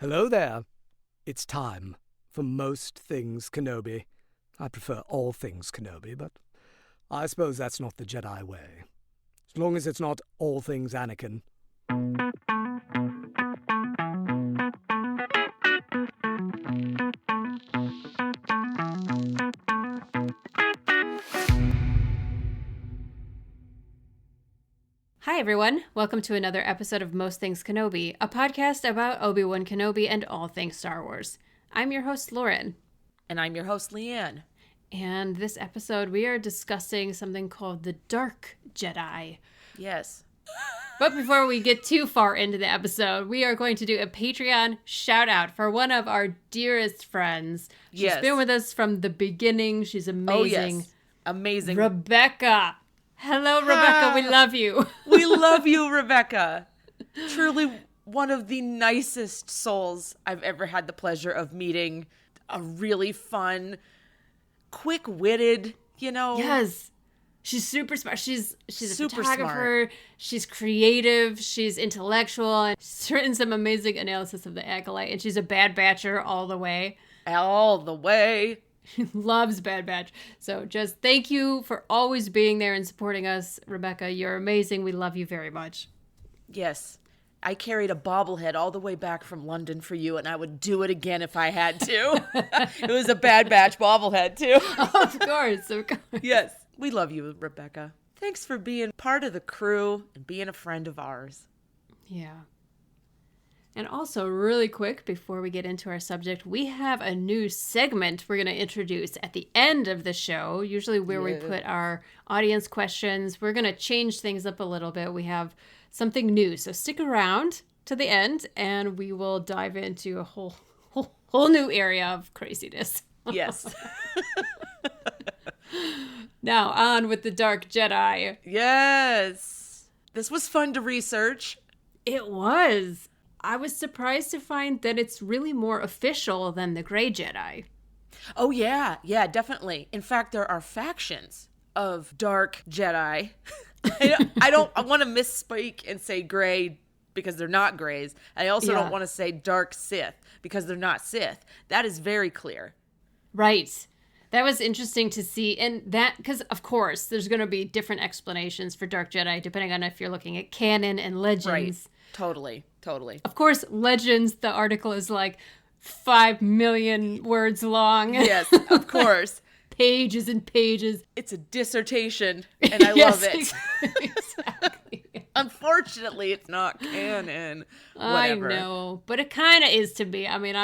Hello there. It's time for most things Kenobi. I prefer all things Kenobi, but I suppose that's not the Jedi way. As long as it's not all things Anakin. Hi, everyone. Welcome to another episode of Most Things Kenobi, a podcast about Obi-Wan Kenobi and all things Star Wars. I'm your host, Lauren. And I'm your host, Leanne. And this episode, we are discussing something called the Dark Jedi. Yes. But before we get too far into the episode, we are going to do a Patreon shout out for one of our dearest friends. She's been with us from the beginning. She's amazing. Oh, yes. Amazing. Rebecca. Hello, Rebecca. We love you. We love you, Rebecca. Truly one of the nicest souls I've ever had the pleasure of meeting. A really fun, quick-witted, Yes. She's super smart. She's a super photographer. Smart. She's creative. She's intellectual. And she's written some amazing analysis of the Acolyte. And she's a Bad Batcher all the way. All the way. She loves Bad Batch. So just thank you for always being there and supporting us, Rebecca. You're amazing. We love you very much. Yes. I carried a bobblehead all the way back from London for you, and I would do it again if I had to. It was a Bad Batch bobblehead, too. Of course. Yes. We love you, Rebecca. Thanks for being part of the crew and being a friend of ours. Yeah. And also, really quick, before we get into our subject, we have a new segment we're going to introduce at the end of the show, usually where we put our audience questions. We're going to change things up a little bit. We have something new, so stick around to the end, and we will dive into a whole new area of craziness. Yes. Now, on with the Dark Jedi. Yes. This was fun to research. It was. I was surprised to find that it's really more official than the Grey Jedi. Oh, yeah. Yeah, definitely. In fact, there are factions of Dark Jedi. I want to misspeak and say gray because they're not grays. I also don't want to say dark Sith because they're not Sith. That is very clear. Right. That was interesting to see. And that, because of course, there's going to be different explanations for Dark Jedi depending on if you're looking at canon and legends. Right. Totally. Of course, legends, the article is like 5 million words long. Yes, of course. Pages and pages. It's a dissertation, and I love it. Exactly. Unfortunately, it's not canon. Whatever. I know, but it kind of is to me. I mean,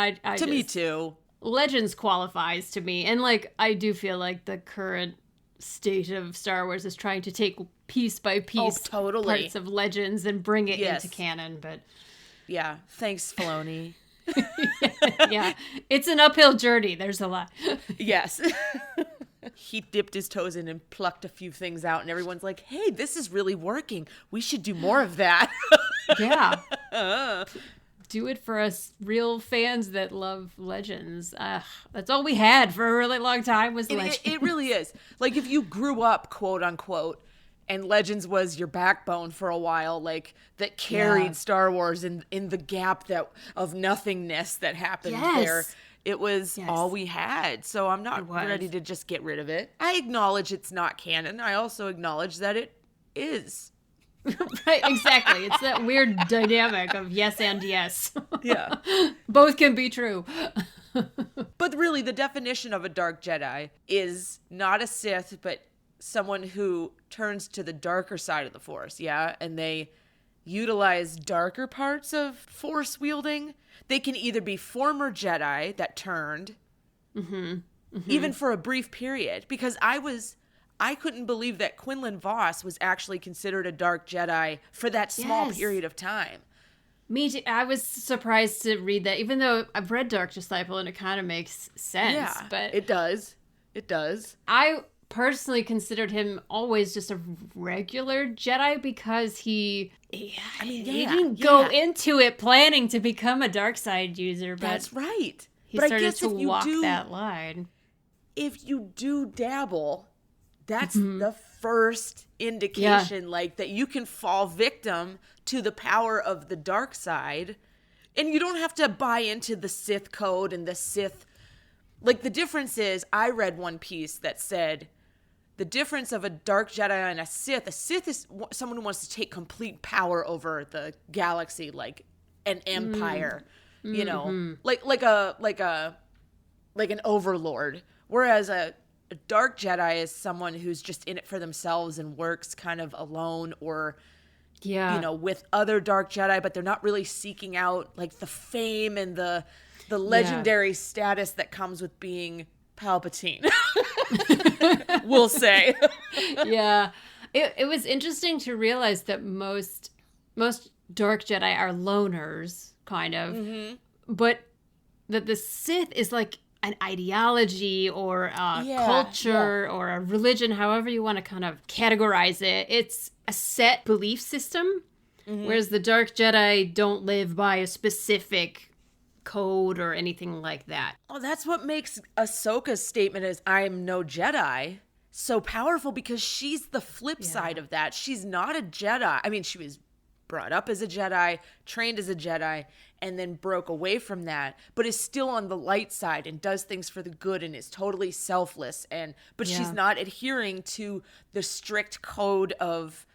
me too. Legends qualifies to me, and I do feel like the current state of Star Wars is trying to take piece by piece parts of Legends and bring it into canon, but yeah, thanks, Filoni. Yeah, it's an uphill journey. There's a lot. Yes. He dipped his toes in and plucked a few things out, and everyone's like, hey, this is really working. We should do more of that. Yeah. Do it for us real fans that love Legends. That's all we had for a really long time was Legends. It really is. Like, if you grew up, quote unquote, and Legends was your backbone for a while, that carried Star Wars in the gap of nothingness that happened there. It was all we had. So I'm not ready to just get rid of it. I acknowledge it's not canon. I also acknowledge that it is. Right, exactly. It's that weird dynamic of yes and yes. Yeah. Both can be true. But really, the definition of a Dark Jedi is not a Sith, but someone who turns to the darker side of the Force, and they utilize darker parts of Force wielding. They can either be former Jedi that turned, even for a brief period, because I couldn't believe that Quinlan Vos was actually considered a Dark Jedi for that small period of time. Me too. I was surprised to read that, even though I've read Dark Disciple and it kind of makes sense. Yeah, but it does. It does. I personally considered him always just a regular Jedi because he didn't go into it planning to become a dark side user. But that's right. He started to walk that line. If you do dabble, that's the first indication that you can fall victim to the power of the dark side. And you don't have to buy into the Sith code and the Sith. Like, the difference is, I read one piece that said the difference of a dark Jedi and a Sith is someone who wants to take complete power over the galaxy, like an empire, you know, like an overlord. Whereas a dark Jedi is someone who's just in it for themselves and works kind of alone or, you know, with other dark Jedi, but they're not really seeking out like the fame and the legendary status that comes with being Palpatine. We'll say. Yeah. It was interesting to realize that most dark Jedi are loners, kind of, but that the Sith is like an ideology or a culture or a religion, however you want to kind of categorize it. It's a set belief system, whereas the dark Jedi don't live by a specific code or anything like that. Oh, that's what makes Ahsoka's statement as "I am no Jedi" so powerful, because she's the flip side of that. She's not a Jedi. I mean, she was brought up as a Jedi, trained as a Jedi, and then broke away from that, but is still on the light side and does things for the good and is totally selfless. But she's not adhering to the strict code of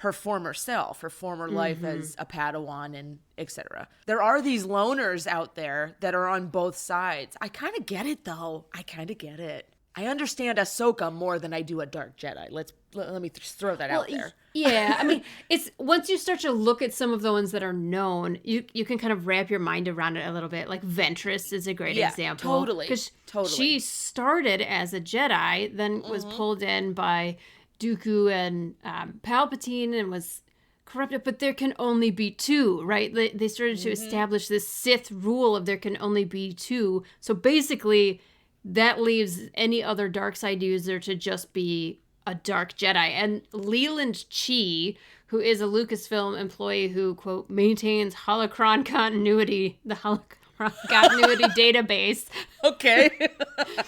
her former self, her former life as a Padawan, and etc. There are these loners out there that are on both sides. I kind of get it, though. I kind of get it. I understand Ahsoka more than I do a dark Jedi. Let me just throw that out there. Yeah, I mean, it's once you start to look at some of the ones that are known, you can kind of wrap your mind around it a little bit. Like Ventress is a great example. Totally. Because she started as a Jedi, then was pulled in by Dooku and Palpatine and was corrupted, but there can only be two, right? They started to establish this Sith rule of there can only be two. So basically, that leaves any other dark side user to just be a dark Jedi. And Leland Chi, who is a Lucasfilm employee who, quote, maintains holocron continuity, the holocron continuity database. Okay.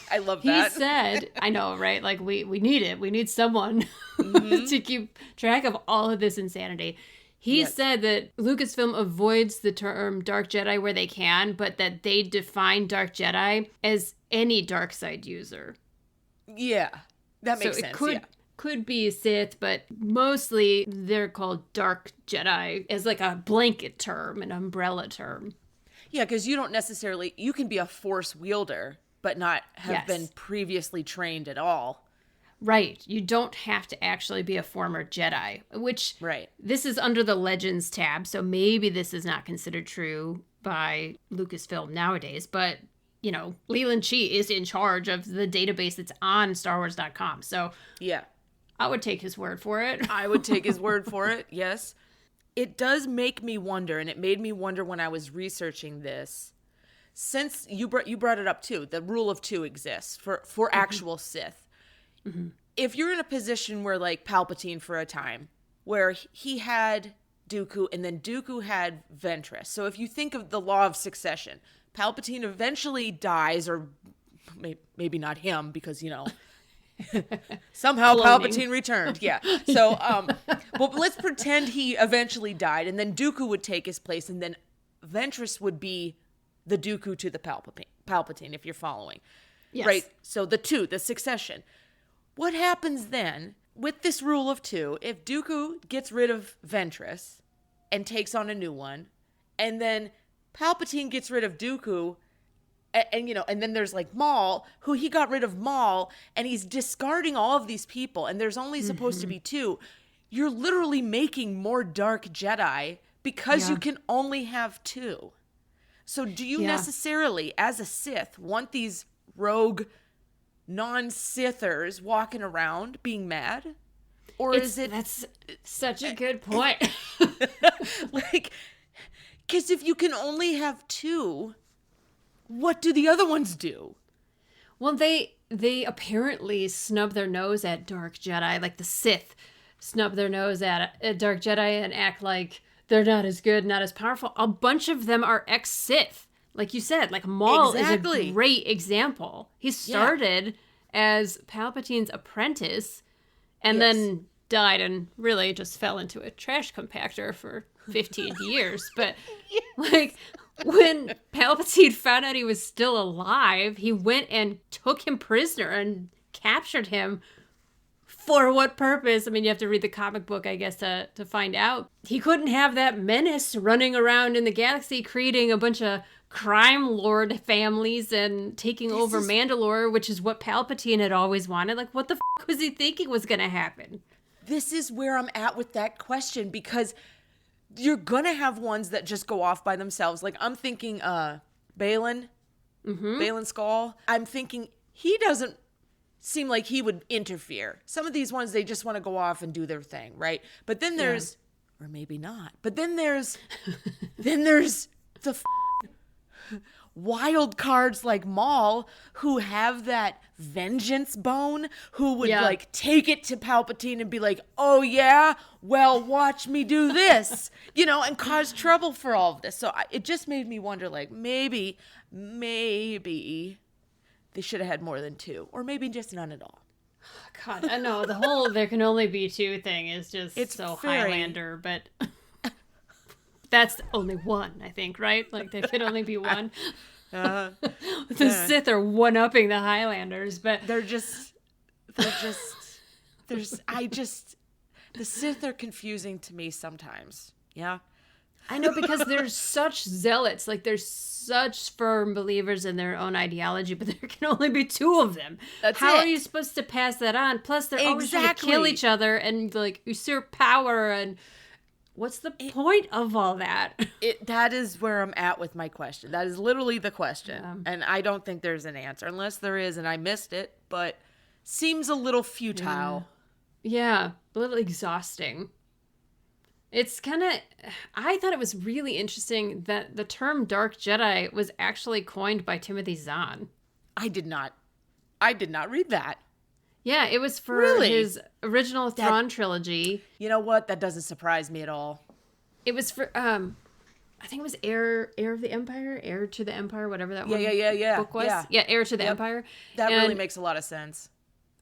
I love that. He said, I know, right? Like, we need it. We need someone to keep track of all of this insanity. He said that Lucasfilm avoids the term Dark Jedi where they can, but that they define Dark Jedi as any dark side user. Yeah, that makes sense. It could be a Sith, but mostly they're called Dark Jedi as like a blanket term, an umbrella term. Yeah, because you can be a Force wielder, but not have been previously trained at all. Right. You don't have to actually be a former Jedi, which this is under the Legends tab, so maybe this is not considered true by Lucasfilm nowadays, but, you know, Leland Chi is in charge of the database that's on StarWars.com, so yeah, I would take his word for it. I would take his word for it, yes. It does make me wonder, and it made me wonder when I was researching this, since you brought it up too, the rule of two exists for actual Sith. If you're in a position where, like Palpatine for a time, where he had Dooku and then Dooku had Ventress. So if you think of the law of succession, Palpatine eventually dies, or maybe not him, because, you know, somehow Palpatine returned. Yeah. So, well, let's pretend he eventually died, and then Dooku would take his place, and then Ventress would be the Dooku to the Palpatine, if you're following. Yes. Right? So the succession. What happens then with this rule of two if Dooku gets rid of Ventress and takes on a new one, and then Palpatine gets rid of Dooku, and you know, and then there's like Maul, who he got rid of Maul, and he's discarding all of these people, and there's only supposed to be two. You're literally making more Dark Jedi because you can only have two. So do you necessarily, as a Sith, want these rogue non-Sithers walking around being mad? Or that's such a good point. Like, because if you can only have two, what do the other ones do? Well, they apparently snub their nose at Dark Jedi, like the Sith snub their nose at a Dark Jedi and act like they're not as good, not as powerful. A bunch of them are ex-Sith. Like you said, like Maul is a great example. He started as Palpatine's apprentice and then died and really just fell into a trash compactor for 15 years. But like when Palpatine found out he was still alive, he went and took him prisoner and captured him. For what purpose? I mean, you have to read the comic book, I guess, to find out. He couldn't have that menace running around in the galaxy, creating a bunch of crime lord families and taking over Mandalore, which is what Palpatine had always wanted. Like, what the fuck was he thinking was going to happen? This is where I'm at with that question, because you're going to have ones that just go off by themselves. Like, I'm thinking Balin, Balin Skull. I'm thinking he doesn't seem like he would interfere. Some of these ones, they just want to go off and do their thing, right? But then there's, or maybe not, but then there's the wild cards like Maul, who have that vengeance bone, who would like take it to Palpatine and be like, oh yeah, well, watch me do this, you know, and cause trouble for all of this. So it just made me wonder, like, maybe they should have had more than two, or maybe just none at all. God, I know the whole "there can only be two" thing is just so Highlander, but that's only one, I think, right? Like, there can only be one. The Sith are one-upping the Highlanders, but the Sith are confusing to me sometimes. Yeah. I know, because they're such zealots. Like, they're such firm believers in their own ideology, but there can only be two of them. How are you supposed to pass that on? Plus, they're always trying to kill each other and, like, usurp power. And what's the point of all that? That is where I'm at with my question. That is literally the question. Yeah. And I don't think there's an answer, unless there is and I missed it, but seems a little futile. Yeah, a little exhausting. It's kind of, I thought it was really interesting that the term Dark Jedi was actually coined by Timothy Zahn. I did not read that. Yeah, it was for his original Thrawn trilogy. You know what? That doesn't surprise me at all. It was for, I think it was Heir of the Empire, Heir to the Empire, whatever that book was. Yeah, Heir to the Empire. That really makes a lot of sense.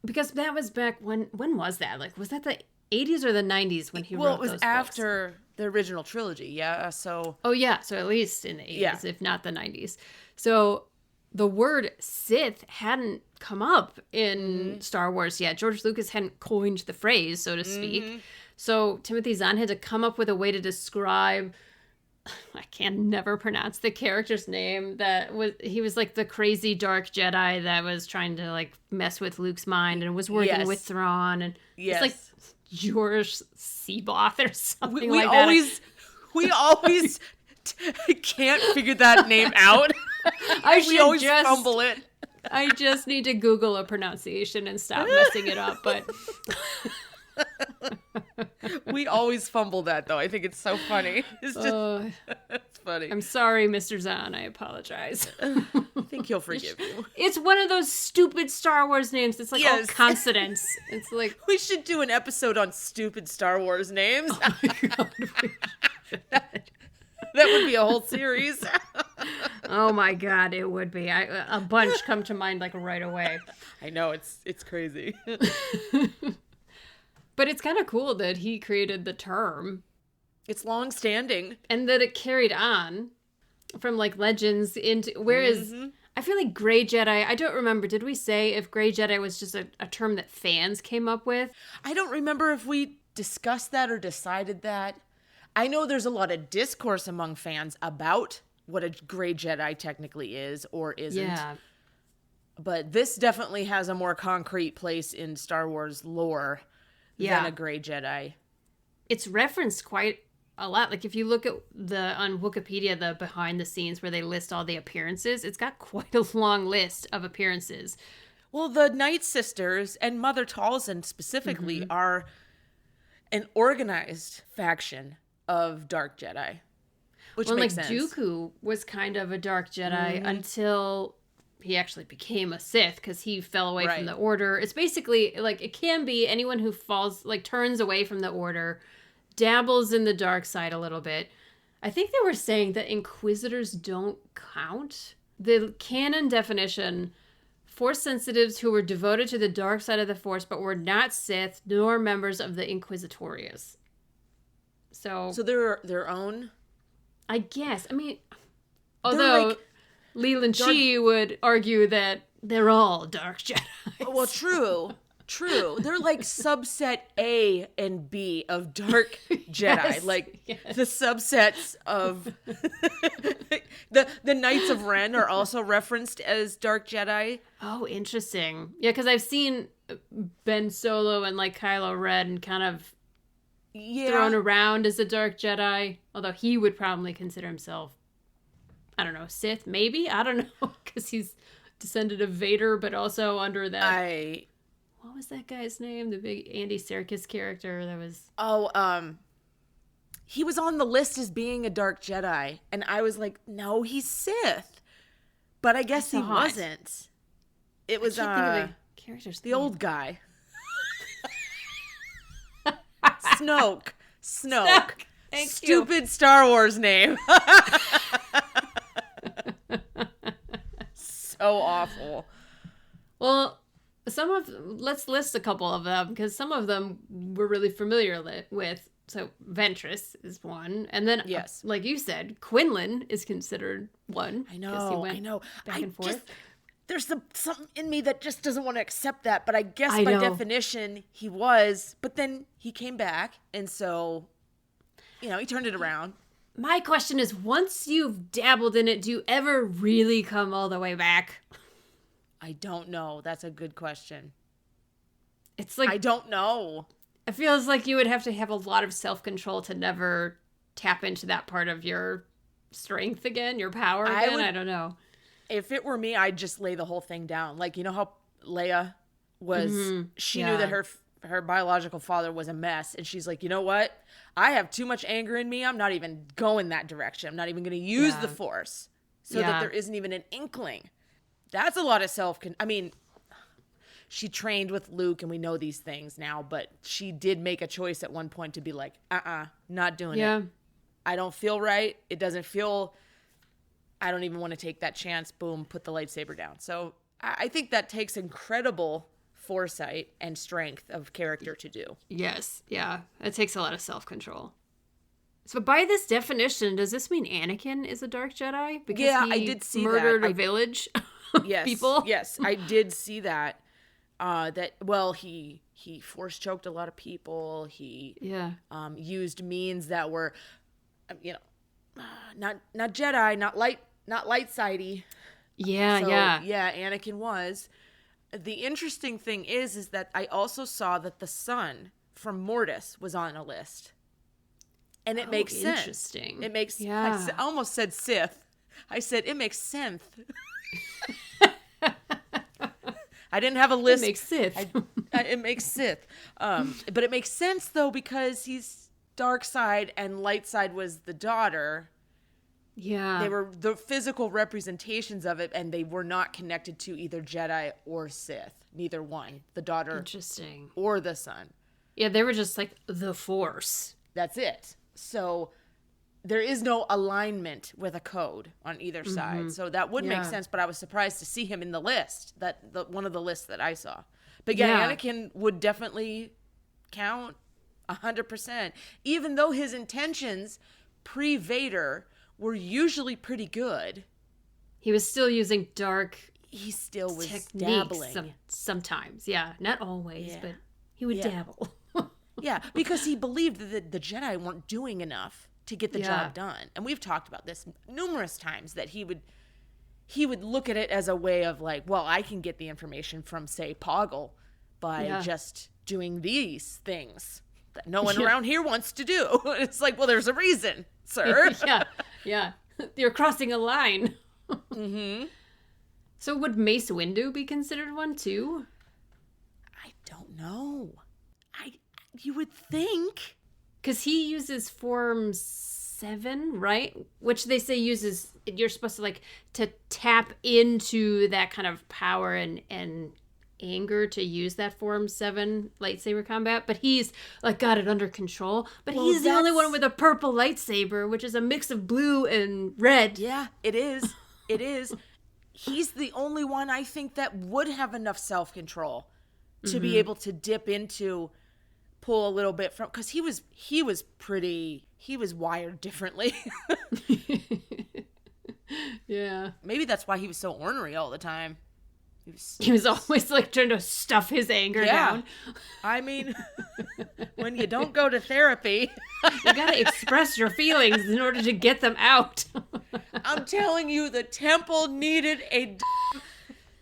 Because that was back when was that? Like, was that the 80s or the 90s when he wrote those books? Well, it was after the original trilogy, yeah, so... Oh, yeah, so at least in the 80s, if not the 90s. So the word Sith hadn't come up in Star Wars yet. George Lucas hadn't coined the phrase, so to speak. So Timothy Zahn had to come up with a way to describe... I can never pronounce the character's name. He was like the crazy dark Jedi that was trying to, like, mess with Luke's mind and was working with Thrawn, and it's like George Seaboth or something like that. We always can't figure that name out. We always fumble it. I just need to Google a pronunciation and stop messing it up, but... We always fumble that, though. I think it's so funny. It's just it's funny. I'm sorry, Mr. Zahn. I apologize. I think he'll forgive you. It's one of those stupid Star Wars names. It's like all consonants. It's like... We should do an episode on stupid Star Wars names. Oh my God. That would be a whole series. Oh my God, it would be. A bunch come to mind, like, right away. I know, it's crazy. But it's kind of cool that he created the term. It's long-standing. And that it carried on from, like, legends into... Whereas, I feel like Grey Jedi... I don't remember. Did we say if Grey Jedi was just a term that fans came up with? I don't remember if we discussed that or decided that. I know there's a lot of discourse among fans about what a Grey Jedi technically is or isn't. Yeah. But this definitely has a more concrete place in Star Wars lore than a Grey Jedi. It's referenced quite a lot. Like, if you look at on Wikipedia, the behind the scenes where they list all the appearances, it's got quite a long list of appearances. Well, the Night Sisters and Mother Talzin specifically are an organized faction of Dark Jedi, which makes sense. Dooku was kind of a Dark Jedi until he actually became a Sith, because he fell away from the Order. It's basically, like, it can be anyone who turns away from the Order, dabbles in the dark side a little bit. I think they were saying that Inquisitors don't count. The canon definition, Force sensitives who were devoted to the dark side of the Force but were not Sith nor members of the Inquisitorius. So they're their own? I guess. I mean... Although like Leland Shee would argue that they're all dark Jedi. well, true. They're like subset A and B of dark Jedi. Yes, like yes. the subsets of the Knights of Ren are also referenced as dark Jedi. Oh, interesting. Yeah, because I've seen Ben Solo and like Kylo Ren kind of thrown around as a dark Jedi, although he would probably consider himself, I don't know, Sith, maybe? I don't know, because he's descended of Vader, but also under that... What was that guy's name? The big Andy Serkis character that was... He was on the list as being a dark Jedi, and I was like, no, he's Sith. But I guess he wasn't. It was, I can't think of the character's the name. old guy. Snoke. Thank Stupid you. Star Wars name. So awful. Well, let's list a couple of them, because some of them we're really familiar with. So Ventress is one, and then yes, like you said, Quinlan is considered one. I know. Back and forth. There's something in me that just doesn't want to accept that, but I guess by definition he was. But then he came back, and so he turned it around. My question is, once you've dabbled in it, do you ever really come all the way back? I don't know. That's a good question. It's like... I don't know. It feels like you would have to have a lot of self-control to never tap into that part of your strength again, your power again. I don't know. If it were me, I'd just lay the whole thing down. Like, you know how Leia was... Mm-hmm. She knew that her biological father was a mess, and she's like, you know what? I have too much anger in me. I'm not even going that direction. I'm not even going to use the Force so that there isn't even an inkling. That's a lot of she trained with Luke, and we know these things now, but she did make a choice at one point to be like, not doing it. I don't feel right. It doesn't feel, I don't even want to take that chance. Boom, put the lightsaber down. So I think that takes incredible foresight and strength of character to do. Yes, yeah. It takes a lot of self-control. So by this definition, does this mean Anakin is a dark Jedi? Because I did see murdered that. a village of yes, people? Yes, I did see that. He force choked a lot of people. He used means that were, not Jedi, not light sidey. Yeah. Anakin was. The interesting thing is that I also saw that the son from Mortis was on a list, and it makes sense. Interesting. It makes. I almost said Sith. I said it makes sense. I didn't have a list. It makes Sith. It makes Sith. But it makes sense, though, because he's dark side and light side was the daughter. Yeah. They were the physical representations of it, and they were not connected to either Jedi or Sith. Neither one. The daughter. Interesting. Or the son. Yeah, they were just like the Force. That's it. So there is no alignment with a code on either side. So that would make sense, but I was surprised to see him in the list, one of the lists that I saw. But Anakin would definitely count 100%, even though his intentions pre-Vader were usually pretty good. He was still using dark He still was techniques dabbling. Sometimes, not always, but he would dabble. Yeah, because he believed that the Jedi weren't doing enough to get the job done. And we've talked about this numerous times, that he would look at it as a way of like, well, I can get the information from, say, Poggle by just doing these things that no one around here wants to do. It's like, well, there's a reason, sir. Yeah. You're crossing a line. Mm-hmm. So would Mace Windu be considered one too? I don't know. You would think. Because he uses Form 7, right? Which they say uses, you're supposed to to tap into that kind of power and anger to use that Form 7 lightsaber combat. But he's got it under control. But he's the only one with a purple lightsaber, which is a mix of blue and red. Yeah, it is. It is. He's the only one, I think, that would have enough self-control to be able to dip into, pull a little bit from, because he was wired differently. Yeah. Maybe that's why he was so ornery all the time. He was always like trying to stuff his anger down. I mean, when you don't go to therapy, you gotta express your feelings in order to get them out. I'm telling you, the temple needed a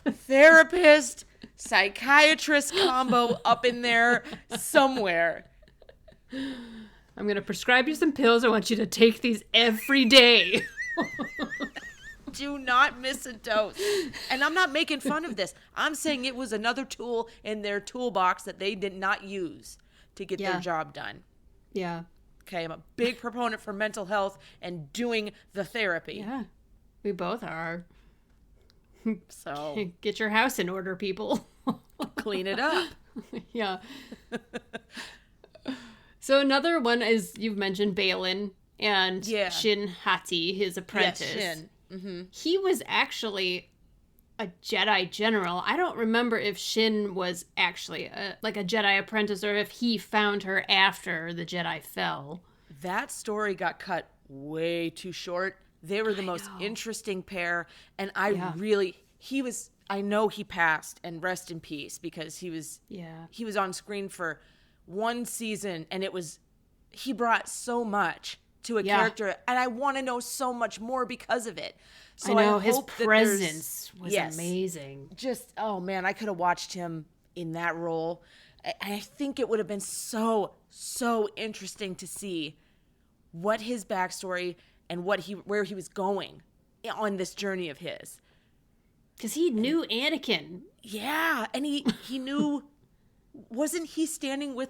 therapist, psychiatrist combo up in there somewhere. I'm gonna prescribe you some pills. I want you to take these every day. Do not miss a dose. And I'm not making fun of this. I'm saying it was another tool in their toolbox that they did not use to get their job done. Yeah. Okay, I'm a big proponent for mental health and doing the therapy. Yeah, we both are. So get your house in order, people. Clean it up. Yeah. So another one is, you've mentioned Balin and Shin Hati, his apprentice. Yes, Shin. Mm-hmm. He was actually a Jedi general. I don't remember if Shin was actually a Jedi apprentice or if he found her after the Jedi fell. That story got cut way too short. They were the most interesting pair. And I know he passed, and rest in peace, because he was on screen for one season, and he brought so much to a character, and I want to know so much more because of it. So I know, I his hope presence was amazing. Just, oh man, I could have watched him in that role. I think it would have been so interesting to see what his backstory and where he was going on this journey of his. Because he knew Anakin. Yeah, and he knew, wasn't he standing with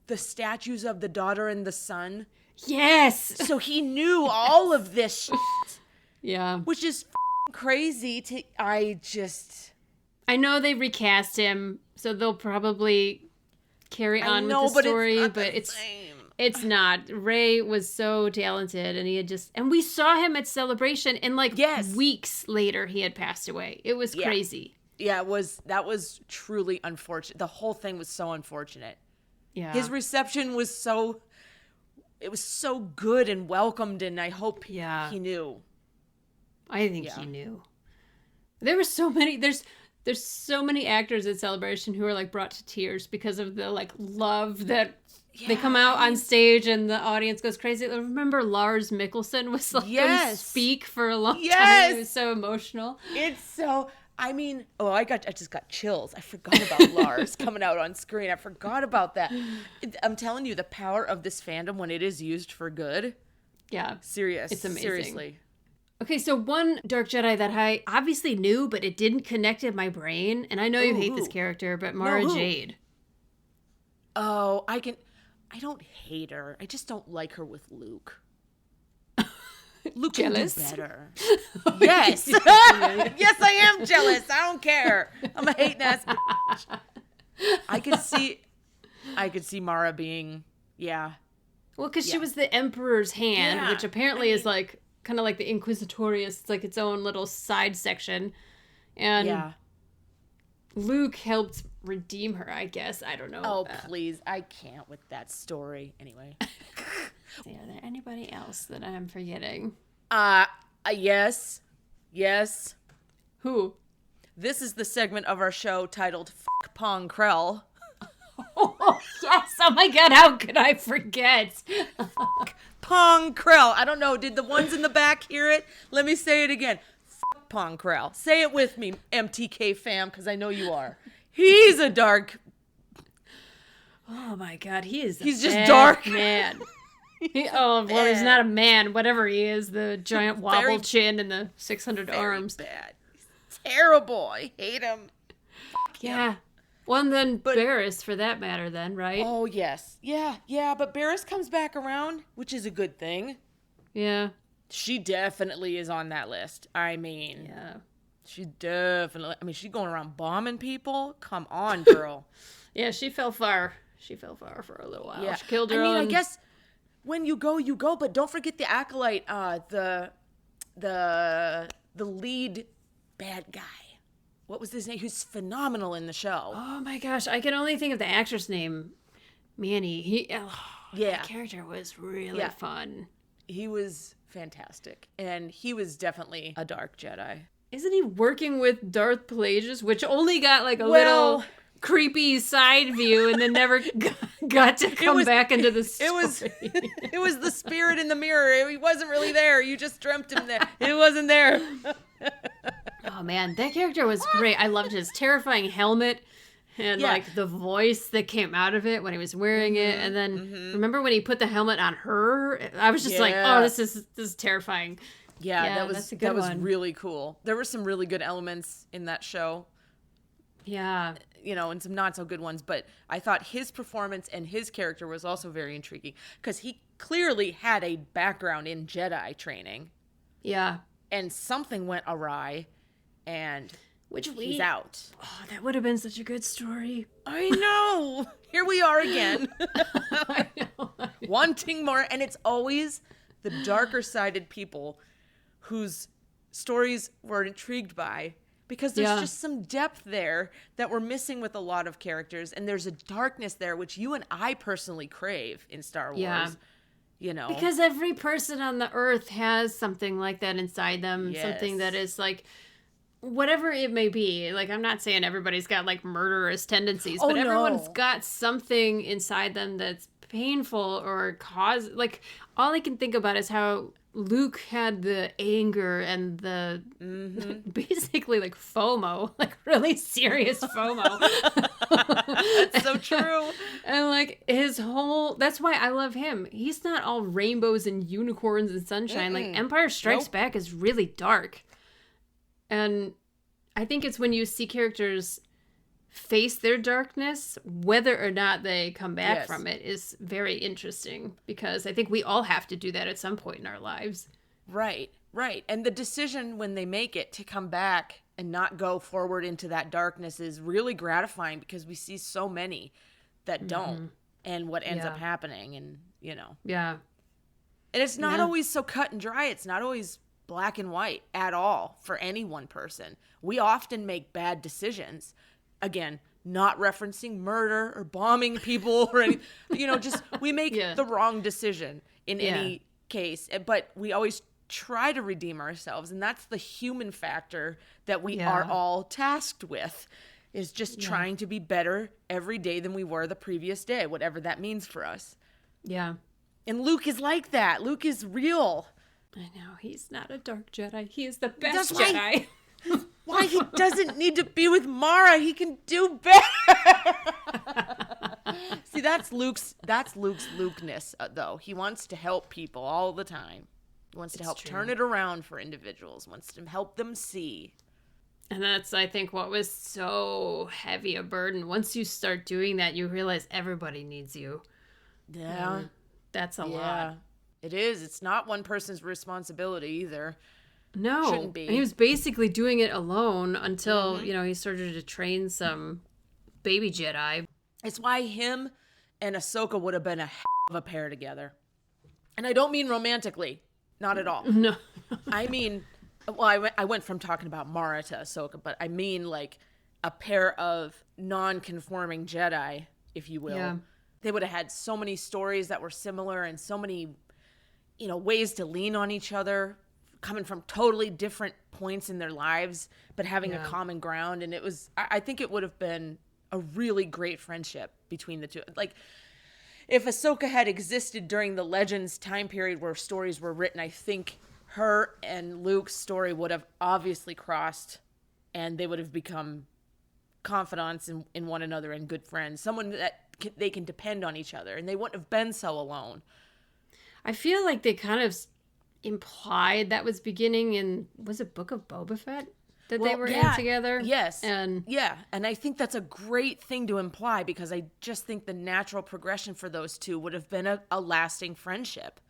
the statues of the daughter and the son? Yes. So he knew all of this shit. Yeah. Which is crazy I know they recast him, so they'll probably carry on with the story, but it's not. Ray was so talented, and and we saw him at Celebration, and weeks later he had passed away. It was crazy. Yeah, that was truly unfortunate. The whole thing was so unfortunate. Yeah. His reception was so good and welcomed, and I hope he knew. I think he knew. There were so many. There's so many actors at Celebration who are brought to tears because of the love that they come out on stage and the audience goes crazy. I remember Lars Mikkelsen was going to speak for a long time. It was so emotional. It's so. I mean, I just got chills. I forgot about Lars coming out on screen. I forgot about that. I'm telling you, the power of this fandom when it is used for good. Yeah. It's amazing. Seriously. Okay, so one Dark Jedi that I obviously knew, but it didn't connect in my brain, and I know you hate this character, but Mara Jade. Oh, I don't hate her. I just don't like her with Luke. Luke jealous? Can do better. Yes. Yes, I am jealous. I don't care. I'm a hating ass bitch. I could see Mara being, Well, because she was the Emperor's hand, which apparently is kind of like the Inquisitorius. It's its own little side section. And Luke helped redeem her, I guess. I don't know. Oh, please. I can't with that story. Anyway. Are there anybody else that I'm forgetting? Yes. Who? This is the segment of our show titled Fuck Pong Krell. Oh, yes. Oh my God, how could I forget? Pong Krell. I don't know. Did the ones in the back hear it? Let me say it again. Fuck Pong Krell. Say it with me, MTK fam, because I know you are. He's a dark. Oh my God, he's just dark, man. He's not a man. Whatever he is, the giant wobble chin and the 600 arms. Bad. Terrible. I hate him. Yeah. Well, and then Barriss, for that matter, then, right? Oh, yes. Yeah, but Barriss comes back around, which is a good thing. Yeah. She definitely is on that list. I mean, she definitely, she's going around bombing people. Come on, girl. Yeah, she fell far. She fell far for a little while. Yeah. She killed her own. I guess when you go, but don't forget the Acolyte, the lead bad guy. What was his name? Who's phenomenal in the show. Oh my gosh, I can only think of the actor's name. Manny. That character was really fun. He was fantastic. And he was definitely a dark Jedi. Isn't he working with Darth Plagueis, which only got like a little creepy side view and then never got to come back into the story? It was the spirit in the mirror. He wasn't really there. You just dreamt him there. It wasn't there. Oh man, that character was great. I loved his terrifying helmet and like the voice that came out of it when he was wearing it. And then remember when he put the helmet on her? I was just like, oh, this is terrifying. Yeah, that was really cool. There were some really good elements in that show. Yeah. You know, and some not so good ones, but I thought his performance and his character was also very intriguing because he clearly had a background in Jedi training. Yeah. And something went awry and he's out. Oh, that would have been such a good story. I know. Here we are again. I know. Wanting more. And it's always the darker sided people whose stories we're intrigued by because there's just some depth there that we're missing with a lot of characters, and there's a darkness there which you and I personally crave in Star Wars. You know, because every person on the earth has something like that inside them, something that is like whatever it may be. Like, I'm not saying everybody's got like murderous tendencies, but everyone's got something inside them that's painful or like all I can think about is how Luke had the anger and the basically like FOMO, like really serious FOMO. That's so true. And like that's why I love him. He's not all rainbows and unicorns and sunshine. Like Empire Strikes Back is really dark. And I think it's when you see characters face their darkness, whether or not they come back from it is very interesting because I think we all have to do that at some point in our lives. Right. And the decision when they make it to come back and not go forward into that darkness is really gratifying because we see so many that don't and what ends up happening and, you know. Yeah. And it's not always so cut and dry. It's not always black and white at all for any one person. We often make bad decisions. Again, not referencing murder or bombing people or any, you know, just we make the wrong decision in any case. But we always try to redeem ourselves. And that's the human factor that we are all tasked with, is just trying to be better every day than we were the previous day, whatever that means for us. Yeah. And Luke is like that. Luke is real. I know. He's not a dark Jedi. He is the best Jedi. Why he doesn't need to be with Mara. He can do better. See, that's Luke's Lukeness, though. He wants to help people all the time. He wants to help turn it around for individuals, wants to help them see. And that's, I think, what was so heavy a burden. Once you start doing that, you realize everybody needs you. Yeah. And that's a lot. It is. It's not one person's responsibility either. No. Shouldn't be. And he was basically doing it alone until, you know, he started to train some baby Jedi. It's why him and Ahsoka would have been a hell of a pair together. And I don't mean romantically. Not at all. No. I mean, well, I went from talking about Mara to Ahsoka, but I mean like a pair of non-conforming Jedi, if you will. Yeah. They would have had so many stories that were similar and so many, you know, ways to lean on each other, coming from totally different points in their lives, but having a common ground. And it was, I think it would have been a really great friendship between the two. Like, if Ahsoka had existed during the Legends time period where stories were written, I think her and Luke's story would have obviously crossed and they would have become confidants in one another and good friends. Someone that they can depend on each other, and they wouldn't have been so alone. I feel like they kind of implied that was beginning in, was it Book of Boba Fett? That they were in together? Yes. And I think that's a great thing to imply because I just think the natural progression for those two would have been a lasting friendship.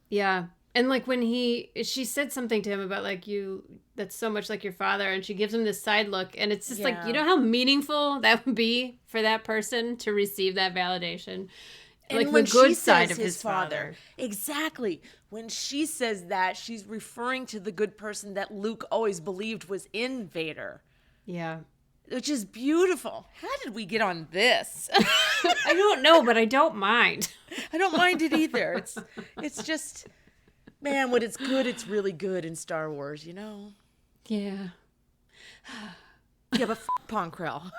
Yeah. And like when she said something to him about like that's so much like your father, and she gives him this side look, and it's just like, you know how meaningful that would be for that person to receive that validation. And like when the good she side says of his father. Exactly. When she says that, she's referring to the good person that Luke always believed was in Vader. Yeah. Which is beautiful. How did we get on this? I don't know, but I don't mind. I don't mind it either. It's just Man, when it's good, it's really good in Star Wars, you know? Yeah. Yeah, but Ponkrell.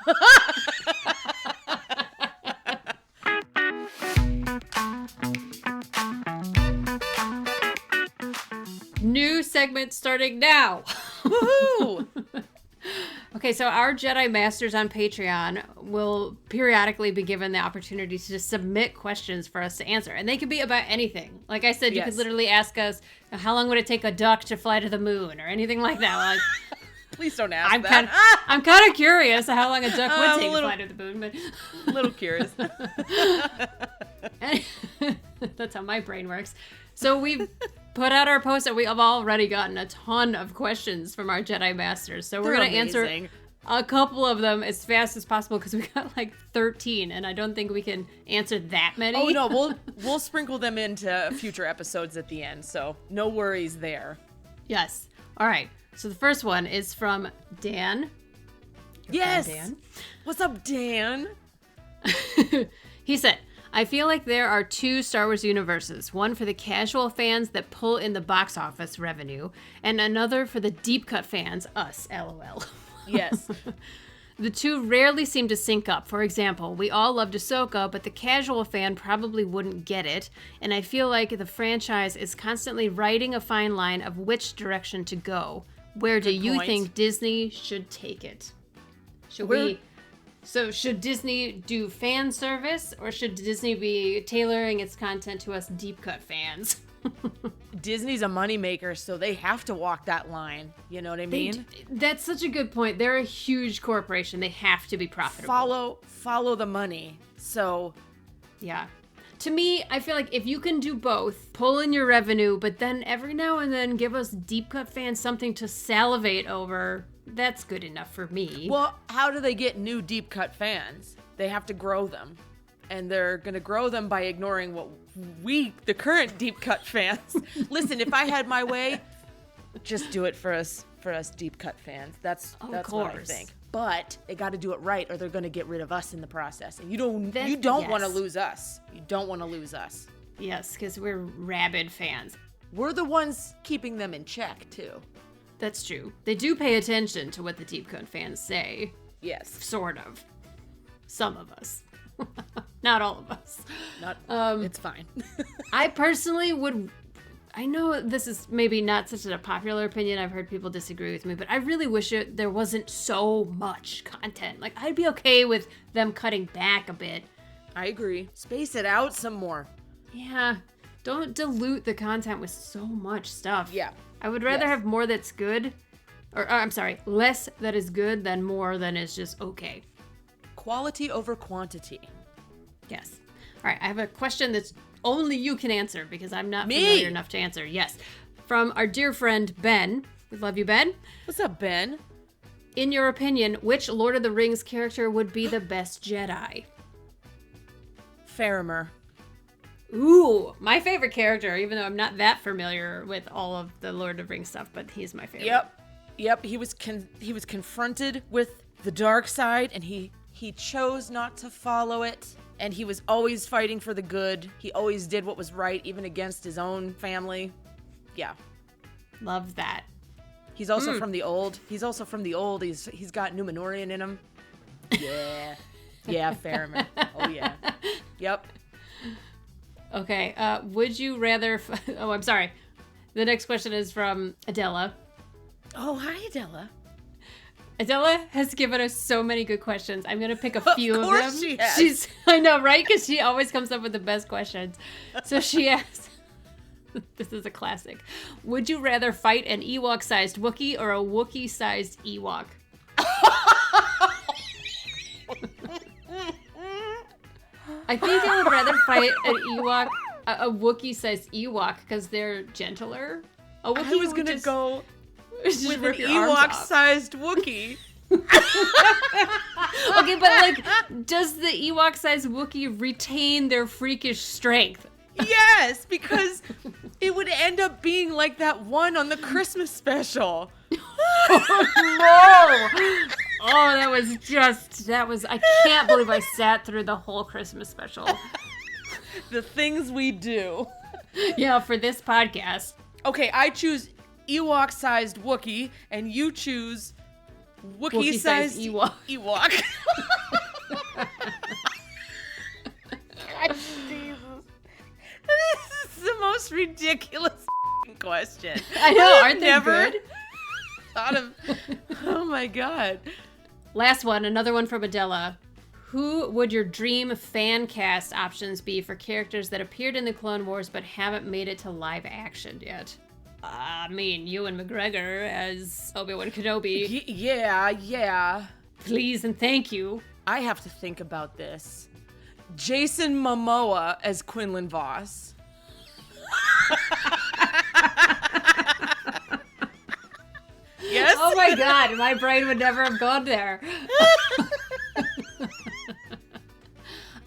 New segment starting now. Woohoo! Okay, so our Jedi Masters on Patreon will periodically be given the opportunity to just submit questions for us to answer. And they could be about anything. Like I said, you could literally ask us, how long would it take a duck to fly to the moon? Or anything like that. Like, Please don't ask that. I'm kind of curious how long a duck would take to fly to the moon. But a little curious. That's how my brain works. So we've put out our post and we have already gotten a ton of questions from our Jedi Masters. So we're going to answer a couple of them as fast as possible because we got like 13 and I don't think we can answer that many. Oh, no, we'll sprinkle them into future episodes at the end. So no worries there. Yes. All right. So the first one is from Dan. Yes. Dan. What's up, Dan? He said, I feel like there are two Star Wars universes, one for the casual fans that pull in the box office revenue, and another for the deep cut fans, us, LOL. Yes. The two rarely seem to sync up. For example, we all loved Ahsoka, but the casual fan probably wouldn't get it, and I feel like the franchise is constantly riding a fine line of which direction to go. Where do you think Disney should take it? So should Disney do fan service, or should Disney be tailoring its content to us deep cut fans? Disney's a moneymaker, so they have to walk that line. You know what I mean? That's such a good point. They're a huge corporation. They have to be profitable. Follow the money. So, yeah. To me, I feel like if you can do both, pull in your revenue, but then every now and then give us deep cut fans something to salivate over, that's good enough for me. Well, how do they get new deep cut fans? They have to grow them. And they're going to grow them by ignoring what the current deep cut fans. Listen, if I had my way, just do it for us deep cut fans. That's what I think. But they got to do it right, or they're going to get rid of us in the process. And you don't want to lose us. You don't want to lose us. Yes, because we're rabid fans. We're the ones keeping them in check too. That's true. They do pay attention to what the deep cut fans say. Yes, sort of. Some of us. Not all of us. It's fine. I personally would. I know this is maybe not such a popular opinion. I've heard people disagree with me, but I really wish there wasn't so much content. Like, I'd be okay with them cutting back a bit. I agree. Space it out some more. Yeah. Don't dilute the content with so much stuff. Yeah. I would rather have more that's good. Or I'm sorry, less that is good than more than is just okay. Quality over quantity. Yes. All right, I have a question that's only you can answer because I'm not familiar enough to answer. Yes. From our dear friend, Ben. We love you, Ben. What's up, Ben? In your opinion, which Lord of the Rings character would be the best Jedi? Faramir. Ooh, my favorite character, even though I'm not that familiar with all of the Lord of the Rings stuff, but he's my favorite. Yep. He was confronted with the dark side, and he chose not to follow it. And he was always fighting for the good. He always did what was right, even against his own family. Yeah. Love that. He's also from the old. He's got Numenorian in him. Yeah. Yeah, Faramir. Oh, yeah. Yep. Okay. Would you rather... Oh, I'm sorry. The next question is from Adela. Oh, hi, Adela. Adela has given us so many good questions. I'm going to pick a few of them. Of course she has. I know, right? Because she always comes up with the best questions. So she asks, this is a classic. Would you rather fight an Ewok-sized Wookiee or a Wookiee-sized Ewok? I think I would rather fight an Ewok, a Wookiee-sized Ewok, because they're gentler. A Wookiee I was going to go with an your arms off. Ewok-sized Wookiee. Okay, but like, does the Ewok-sized Wookiee retain their freakish strength? Yes, because it would end up being like that one on the Christmas special. No! Oh, I can't believe I sat through the whole Christmas special. The things we do. Yeah, for this podcast. Okay, I choose Ewok-sized Wookiee, and you choose Wookiee-sized Ewok. God, Jesus. This is the most ridiculous question. I know, aren't they never good? Thought of. Oh my God. Last one, another one from Adela. Who would your dream fan cast options be for characters that appeared in the Clone Wars but haven't made it to live action yet? I mean, Ewan McGregor as Obi-Wan Kenobi. Yeah. Please and thank you. I have to think about this. Jason Momoa as Quinlan Voss. Yes? Oh my God, my brain would never have gone there.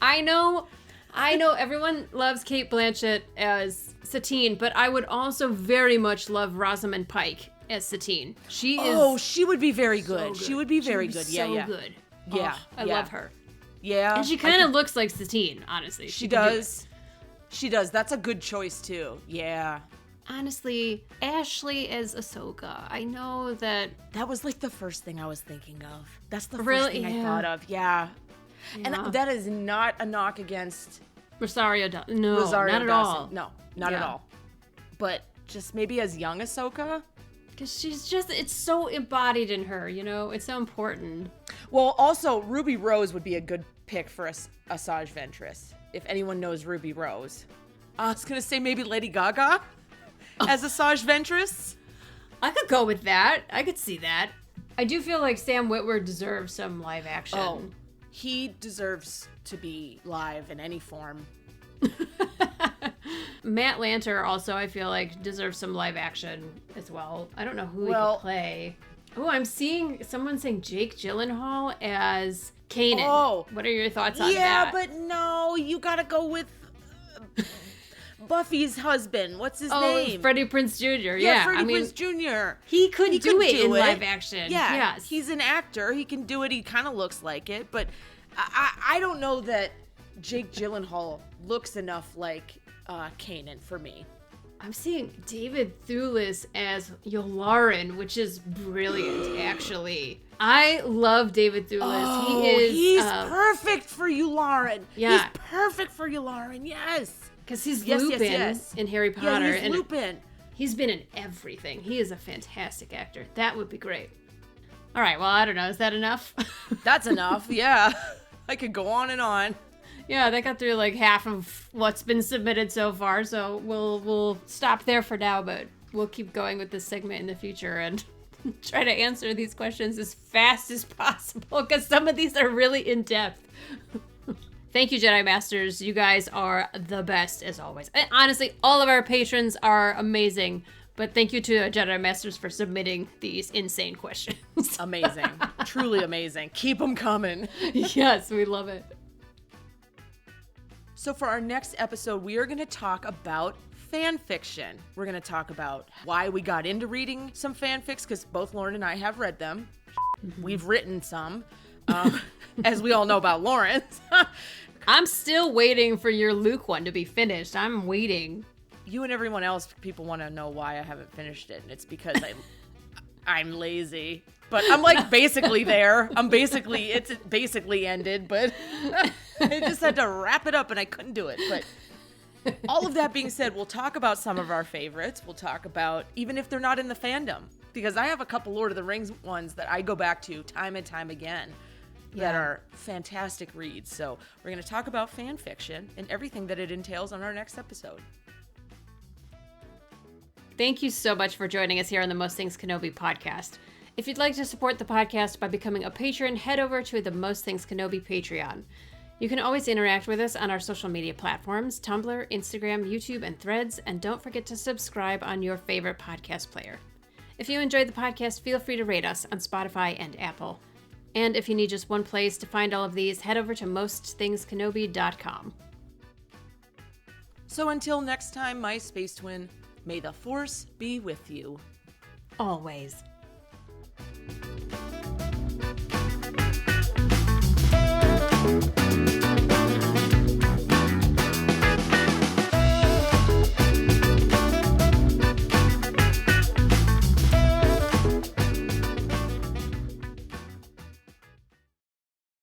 I know everyone loves Cate Blanchett as Satine, but I would also very much love Rosamund Pike as Satine. She would be very good. so She would be very good. So Yeah. good. Yeah. Oh, I love her. Yeah. And she kind of looks like Satine, honestly. She can do does. She does. That's a good choice too. Yeah. Honestly, Ashley as Ahsoka. I know that. That was like the first thing I was thinking of. That's the Really? first thing I thought of. Yeah. Yeah. And that is not a knock against Rosario Dawson. No, Rosario not at Dawson. all. No, not at all. But just maybe as young Ahsoka. Because it's so embodied in her, you know? It's so important. Well, also, Ruby Rose would be a good pick for Asajj Ventress, if anyone knows Ruby Rose. I was going to say maybe Lady Gaga as Asajj Ventress. I could go with that. I could see that. I do feel like Sam Witwer deserves some live action. Oh, he deserves to be live in any form. Matt Lanter also, I feel like, deserves some live action as well. I don't know who he could play. Oh, I'm seeing someone saying Jake Gyllenhaal as Kanan. Oh. What are your thoughts on that? Yeah, but no, you gotta go with Buffy's husband. What's his name? Freddie Prinze Jr. Yeah, Freddie Prinze Jr. He could do it in live action. Yeah, yes. He's an actor. He can do it. He kind of looks like it, but I don't know that Jake Gyllenhaal looks enough like Kanan for me. I'm seeing David Thewlis as Yularen, which is brilliant, actually. I love David Thewlis. Oh, he's perfect for Yularen. Yeah. He's perfect for Yularen, yes. Because he's Lupin in Harry Potter. Yeah, he's Lupin. He's been in everything. He is a fantastic actor. That would be great. All right, well, I don't know. Is that enough? That's enough, yeah. I could go on and on. Yeah, that got through like half of what's been submitted so far, so we'll stop there for now, but we'll keep going with this segment in the future and try to answer these questions as fast as possible, because some of these are really in-depth. Thank you, Jedi Masters. You guys are the best, as always. And honestly, all of our patrons are amazing, but thank you to Jedi Masters for submitting these insane questions. Amazing. Truly amazing. Keep them coming. Yes, we love it. So for our next episode, we are going to talk about fan fiction. We're going to talk about why we got into reading some fanfics, because both Lauren and I have read them. We've written some, as we all know about Lauren's. I'm still waiting for your Luke one to be finished. I'm waiting. You and everyone else, people want to know why I haven't finished it, and it's because I'm lazy. But I'm like basically there. It's basically ended, but I just had to wrap it up and I couldn't do it. But all of that being said, we'll talk about some of our favorites. We'll talk about, even if they're not in the fandom, because I have a couple Lord of the Rings ones that I go back to time and time again that are fantastic reads. So we're going to talk about fan fiction and everything that it entails on our next episode. Thank you so much for joining us here on the Most Things Kenobi podcast. If you'd like to support the podcast by becoming a patron, head over to the Most Things Kenobi Patreon. You can always interact with us on our social media platforms, Tumblr, Instagram, YouTube, and Threads, and don't forget to subscribe on your favorite podcast player. If you enjoyed the podcast, feel free to rate us on Spotify and Apple. And if you need just one place to find all of these, head over to mostthinkskenobi.com. So until next time, my space twin, may the Force be with you. Always.